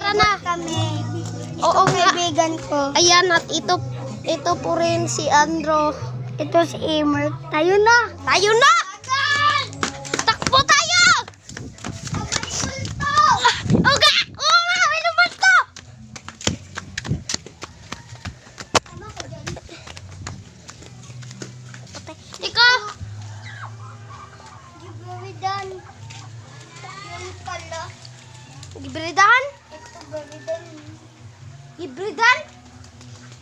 Tara na. Kami. Oo nga. Kaibigan ko. Ayan, at ito po rin si Andro. Ito si Emer. Tayo na. Tayo na! Takbo tayo! Uga! Oo nga, may lumulto! Ika! Gibridan. Yan pala. Gibridahan? Ito gibridan. Gibridan?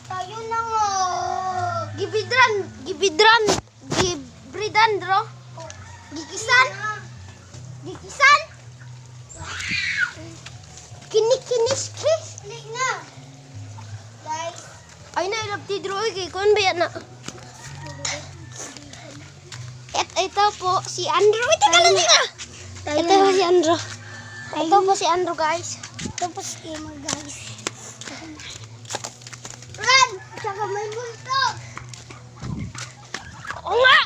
Tayo na nga. Gibridan, bro. Gikisan? Gikisan? Kinis. Klik na. Guys. Ay na, ilap ti Drew. Kay kun ba yan na? Ito po si Andrew. Teka lang. Ito po si Andrew. Ito po si Andrew, guys. Ito po si Emer, guys. Run! Tsaka may multo. Oo nga!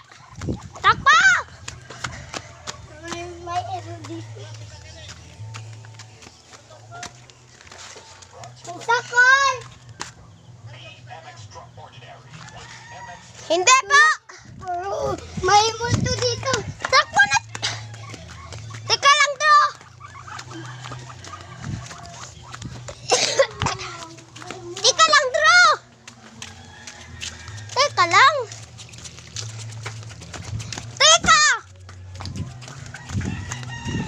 Takpa! May error dito. Sakol! Hindi po! May multo dito. Takbo na! Teka lang to! Teka lang, Drew! Teka lang! Teka!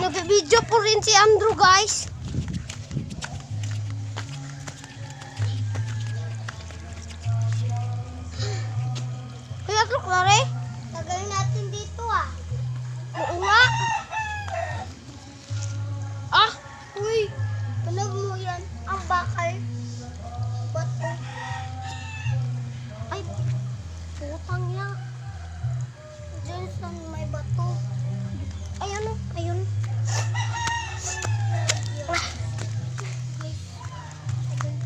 Nag-video po rin si Andrew, guys. Kaya look, Lare. Tagal natin dito ah. Oo nga. Ah! Uy, tunog mo yan. Ang bakal. Bato. Ay! Putang niya. Diyan sa may bato. Ay, ano? Ayun. Ah,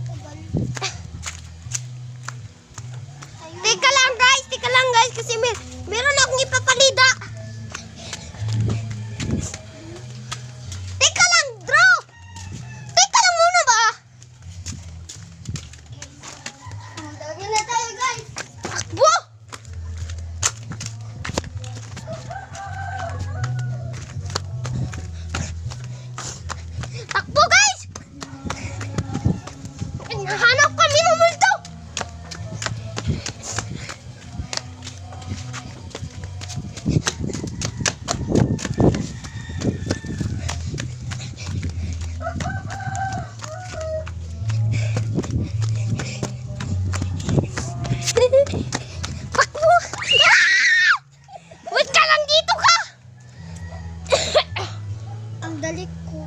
Tagal. Teka lang guys, kasi meron akong ipapalida. Teka lang, Drew! Teka lang muna ba? Tagal na tayo, guys. Takbo! Takbo, guys! Hanap kami ng multo! Takbo! Ah! Wait ka lang, dito ka! Ang dalik ko.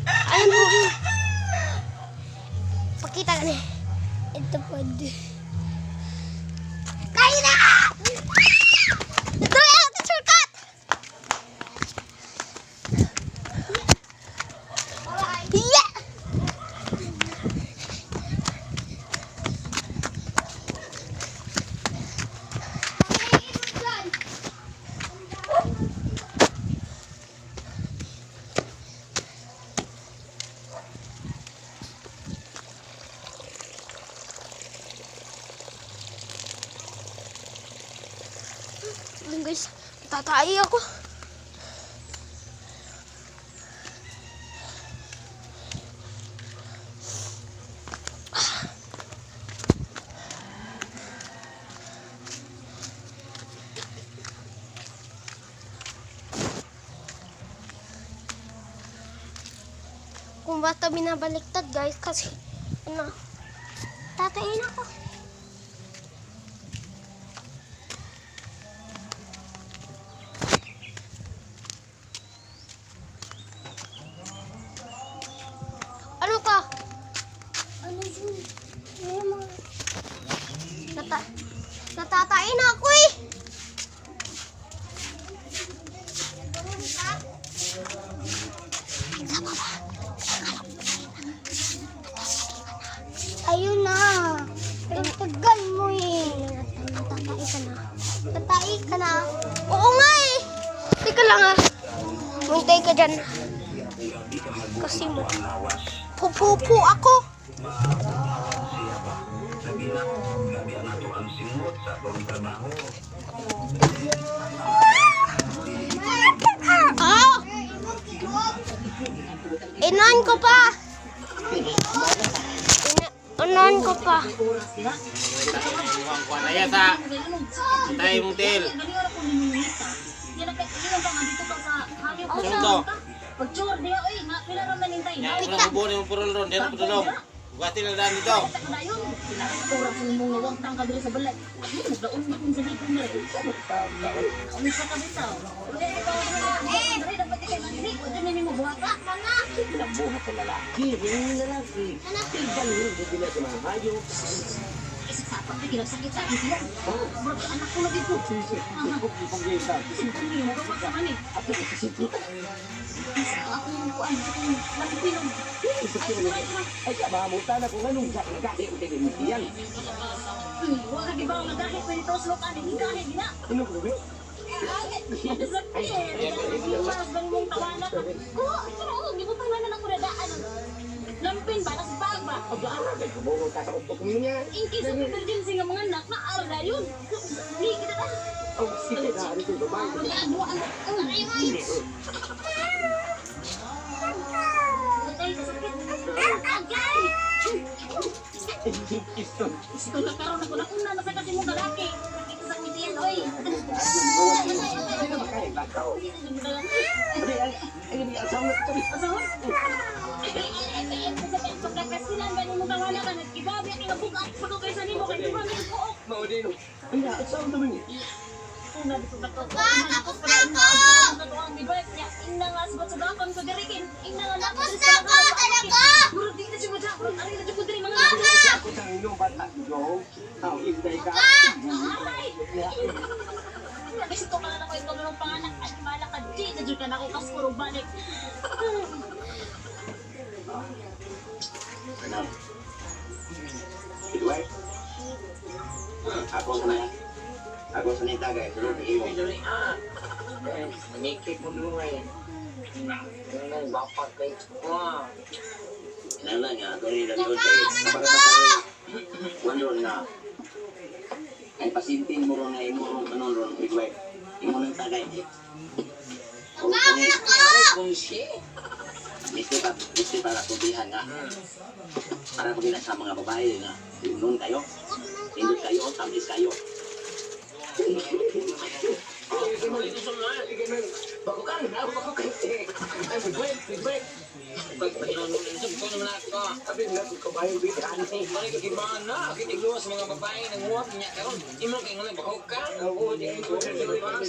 Ayun mo. Pakita ka na. Ito pwede. Tayo na! Ito yung shortcut! Yeah! Ayun guys, tatay ako. Kung basta binabaliktad guys, kasi ano, tatayin ako. Ano ka? Ano yun? Natatain ako eh. Ayun na. Ang tagal mo eh. Tatai ka na. Tatai ka na. Oo nga eh. Teka lang ah. Muntay ka dyan. Kasi mo. Pupupu ako. Oh! Inon ko pa. Inon ko pa. Kuha na yan sa tayo mong til. Sino to? Pagchur dia oi, nga pila ra man hintay. Yan, kung nabubunin mo puro ron, yan ang patulong. Bukatin na daan dito. Dayon, pinakakurang sa imong ngawang tangka diri sa balay. Daon mo kung sa dito na. Ano sa kabitaw? Diri dapat kay man diri, ko din mo buhaka. Mana? Buhat sa lalaki, yung lalaki. Anak tigdalo dili sa mga hayo. Isa sa pag sakit sa iya. Anak ko na dito. Ako pag-isa. Hindi mo ka sa manin. Ako kasi ako yung kuan magpilong. Ay, kabamutan ako ganun. Kasi ko tingin mo yan. Wala ka ba nga dahil pwede ito slow ka hindi dahil gina. Ano ko ba? Mas bang mong tawanan ka. Pero hindi mo tawanan ako na daan. Lampin ba? Nas bag ba? Ay, kabungo ka sa upok mo niya. In case of emergency nga mga anak, naarga yun. Hindi kita na. Oh, sige na. Ano ito ba? Ito na karoon ako na una na sa kasi mong kalaki. Ito sa kitiyan, oy. Sino ba kayo? Bakaw. Ay, asawa na kami. Asahon? Pagkakasilan, ganun mo kawala ka. Nagkibabi, kinabugat. Pagkakay sa nimo, kaya dumami ang buok. Maudino. Ay, asawa naman niya. Una dito na to. Tapos na ako! Ang dibay niya. Ina nga sabat sa dakon sa dirikin. Ina nga napos na ako! Talaga! Murag di na siya madya. Murag ari na siya kudiri mga Ako sa inyong bata. Go. How inday ka? Atay! Kasi ito ka na ako ito ng panganak. At malakad di. Nadyo ka na ako kaspuro balik. Edward? Ako sa nitagay, sunod ni Imo. Manikip mo dulu ngayon. Ang bapak kayo. Wow. Kinala nga, ako rin nagod kayo. Kapag mataroy, wandon nga. Ay pasintin mo ron nga imo ron kanon ron, Edward. Imo nang tagay. O kani, Kung siya. gusto para kubihan nga. Para kung sa mga babae nga, nun kayo, indot kayo, tamis kayo. Bakukan, ako bakukan. Ay, bigwek. Pag pinanong ko naman ako. Sabi nga, kabayo bitan. Mali ka gibahan na. Kitigluwas mga babae ng huwag niya karon. Imo kay nga bakok ka. Oo, di ko bigwekan.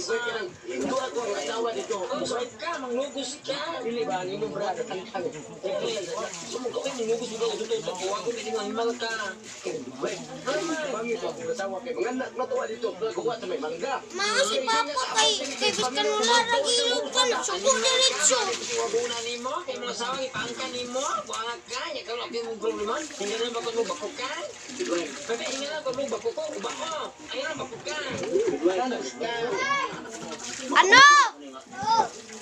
Ito ako ang asawa dito. Masakit ka, manglugos ka. Dili ba, ni mo brad, tantang. Sumuko kayo, manglugos mo ka. Ito, pagkuha ko, hindi mo animal ka. Bigwek. Bangit ako ang asawa kay mga anak natuwa dito. Kuha sa may mangga. Mga si Papa kay Biskan wala ragilog ka na. Sukong diretso. Iwabuna ni mo, kay mga asawa, ipangka ni mo. Buangag ka, niya ka lang mong problema. Hindi na bakit mo bakok ka. Pwede hindi na bakit mo bakok ko. Uba ko. Ayun na bakok ka. Ano?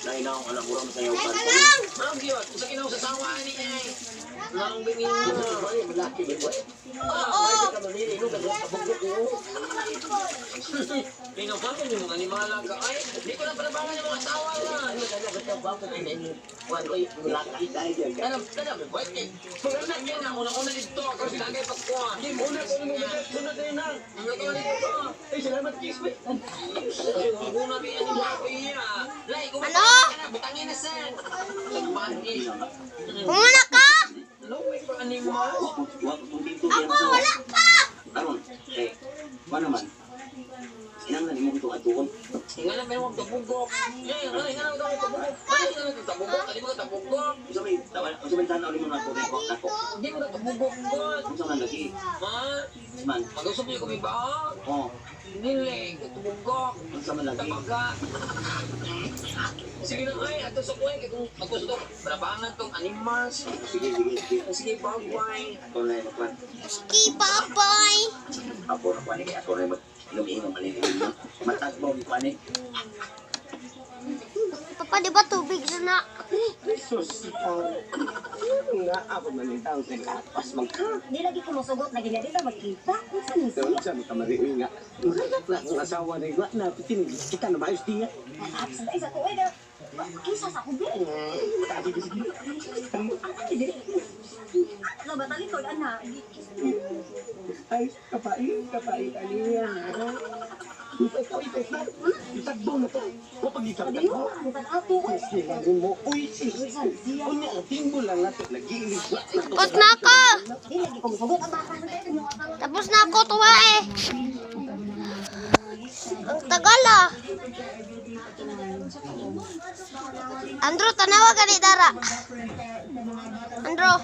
Dahil na akong anak ko rin sa iyo. Ma'am, yun. Kung sa kinaw sa sawa niya ay. Nang bingin mo. Malaki bigwek. Oo. Kamamili, no, nagkabugok ko. Tingnan pa kung yung animala ka. Ay, di ko na panabangan yung mga asawa na. Alam, wait eh. Pag-anak niya na, una-una dito. Ako sinagay pagkuha. Hindi mo na kung ano mo sunod na yun na. Ang nagawa dito. Ay, salamat kismet. Una ba yan yung mga kuya? Lai, kung Ano? butangin na sen. Nagmani. Kumuna ka? Ano, may pa animal? Ako wala pa. Karon, ano man? Sinanglan mo ito at tuon. Nga na meron tabugok. Nga na meron tabugok. Ay, nga na tabugok. Hindi mo ka tabugok. Sa may tanaw mo na ako kay Koko. Hindi mo ka tabugok ko. Sa man lagi. Ha? Man. Mag-usap niyo kami ba? Oh, Nilig, tabugok. sa man lagi. Tabaga. Sige na ay, ato sa kuwan. Kung maggusto, balabangan tong animals. Sige. Sige, bagway. Ako na yung magpan. Ski babay. Ako na panik. Ako na yung mag-inom malilinom. Matag mo yung panik. Papa, di ba tubig na? Sus, nga ako manitaw sa lapas magka. Di lagi ko masugot na ganyan. Di na magkita. Isa ni Dawan siya makamariwi nga. Mahanap na ang asawa na iwa na pitin kita na maayos diya. Sa isa ko, na. Kisa sa kubi. Tadi di sini. Ano ba talito? Ana. Ay, kapain kaniya. Ikaw. Itagbo na to. O pag ikaw tagbo. Bukan ako. Sila mo. Uy, sis. Unya, tingbo lang natin. Nag-iilig ba? Tapos na ako! Di lagi ko masugot. Ang baka. Tapos na ako, tuwa eh. Ang tagal ah. Andrew, tanawa ka ni Dara. Andrew.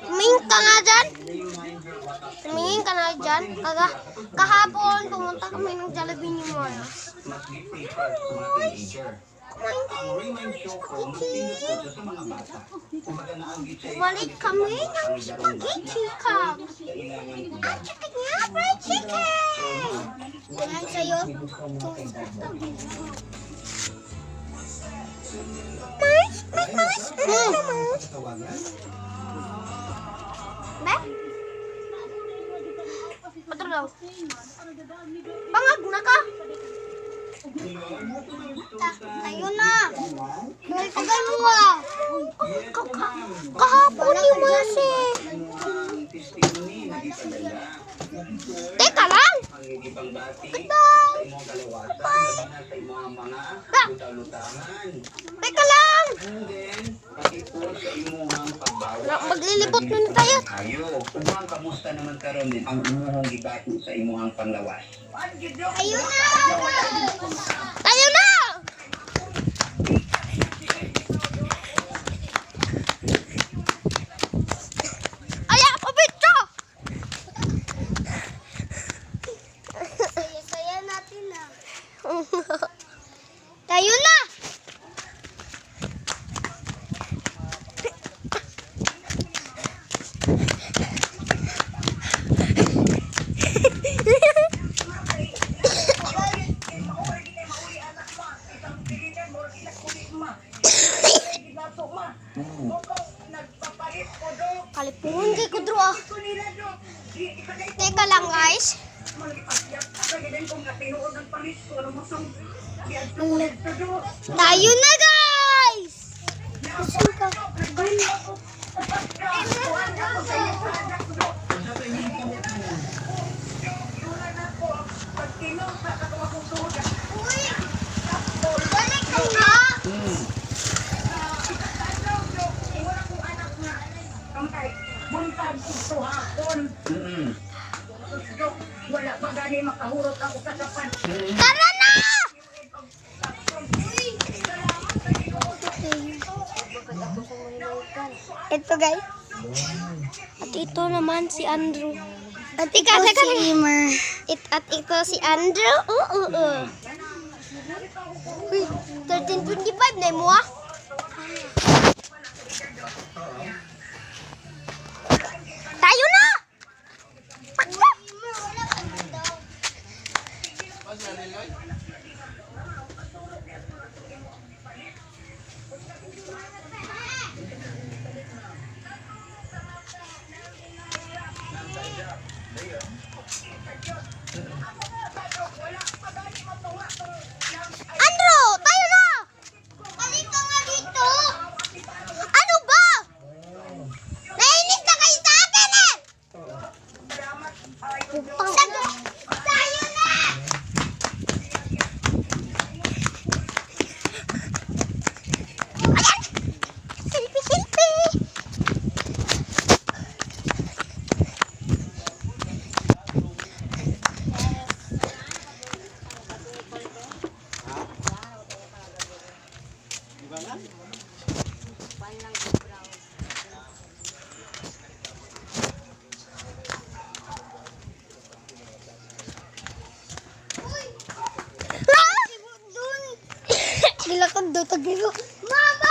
Tumingin ka nga dyan. Tumingin ka na dyan. Kahapon, pumunta kami ng Jollibee ni Maya. Balik kami ng spaghetti cup. Ang chicken niya, fried chicken. Yan sa'yo. Mais. Be? Betul daw. Bangag na ka. Tayo na. Tagal mo ah. Kahapon yung masi. Teka lang. Teka lang. Maglilibot nun tayo. Ayo, ubang kamusta naman karon din ang imuhang gibato sa imuhang panglawas? Ayun na. Tayo na. Aya, pabitso. Saya natin na. Tayo na. Kalipungan kay Kudro ah. Teka lang guys. Tayo na guys. Balik ka na. Wala pa gani makahurot ako sa kapan. Tara na. Ito guys. At ito naman si Andrew. At ito si Emer. At ito si Andrew. Uy, 13:25 na mo ah. Tayo na. Andrew, tayo na. Balik ka nga dito. Ano ba? Nainis na kayo sa akin eh. Tayo na. Ayan. Selfie. Gila ko do tagiro. Mama!